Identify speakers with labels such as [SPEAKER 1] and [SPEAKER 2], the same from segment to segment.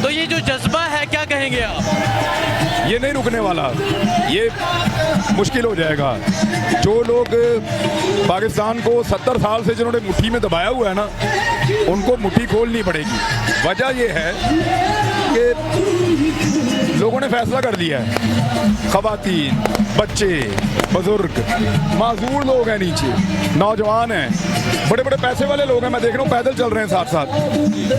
[SPEAKER 1] तो ये जो जज्बा है, क्या कहेंगे आप?
[SPEAKER 2] ये नहीं रुकने वाला, ये मुश्किल हो जाएगा। जो लोग पाकिस्तान को 70 साल से जिन्होंने मुट्ठी में दबाया हुआ है ना, उनको मुट्ठी खोलनी पड़ेगी। वजह ये है कि लोगों ने फैसला कर लिया है, खवातीन, बच्चे, बुजुर्ग, माजूर लोग हैं, नीचे नौजवान हैं, बड़े बड़े पैसे वाले लोग हैं, मैं देख रहा हूँ पैदल चल रहे हैं साथ साथ।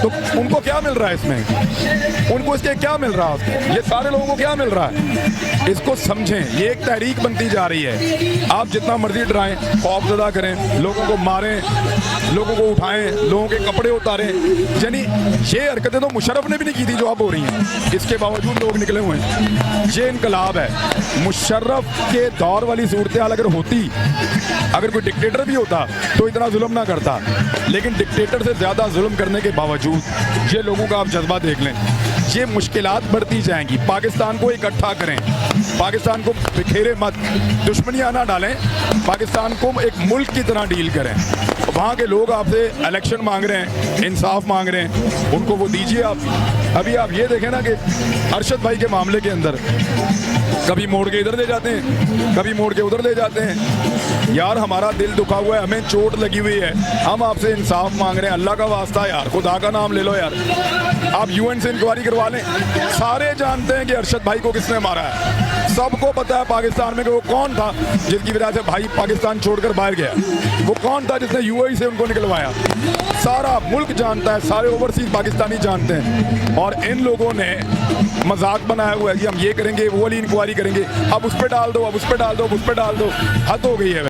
[SPEAKER 2] तो उनको क्या मिल रहा है इसमें? उनको इसके क्या मिल रहा है? ये सारे लोगों को क्या मिल रहा है? इसको समझें, ये एक तहरीक बनती जा रही है। आप जितना मर्जी डराएं, खौफजदा करें, लोगों को मारें, लोगों को उठाएं, लोगों के कपड़े उतारें, यानी ये हरकतें तो मुशर्रफ ने भी नहीं की थी जो अब हो रही हैं। इसके बावजूद लोग निकले हुए हैं। ये इनकलाब है। मुशर्रफ के दौर वाली सूरत हाल अगर होती, अगर कोई डिक्टेटर भी होता तो इतना जुल्म ना करता, लेकिन डिक्टेटर से ज़्यादा जुल्म करने के बावजूद ये लोगों का आप जज्बा देख लें। ये मुश्किलात बढ़ती जाएंगी। पाकिस्तान को इकट्ठा करें, पाकिस्तान को बिखेरे मत, दुश्मनियां ना डालें, पाकिस्तान को एक मुल्क की तरह डील करें। वहाँ के लोग आपसे इलेक्शन मांग रहे हैं, इंसाफ मांग रहे हैं, उनको वो दीजिए आप। अभी आप ये देखें ना कि अरशद भाई के मामले के अंदर कभी मोड़ के इधर ले जाते हैं, कभी मोड़ के उधर ले जाते हैं। यार हमारा दिल दुखा हुआ है, हमें चोट लगी हुई है, हम आपसे इंसाफ मांग रहे हैं। अल्लाह का वास्ता यार, खुदा का नाम ले लो यार, आप यूएन से इंक्वायरी करवा लें। सारे जानते हैं कि अरशद भाई को किसने मारा है, सबको पता है पाकिस्तान में कि वो कौन था जिसकी वजह से भाई पाकिस्तान छोड़कर बाहर गया, वो कौन था जिसने यूएई से उनको निकलवाया। सारा मुल्क जानता है, सारे ओवरसीज पाकिस्तानी जानते हैं। और इन लोगों ने मजाक बनाया हुआ है कि हम ये करेंगे, वो वाली इंक्वायरी करेंगे, अब उस पर डाल दो, अब उस पर डाल दो, अब उस पर डाल दो। हद हो गई है।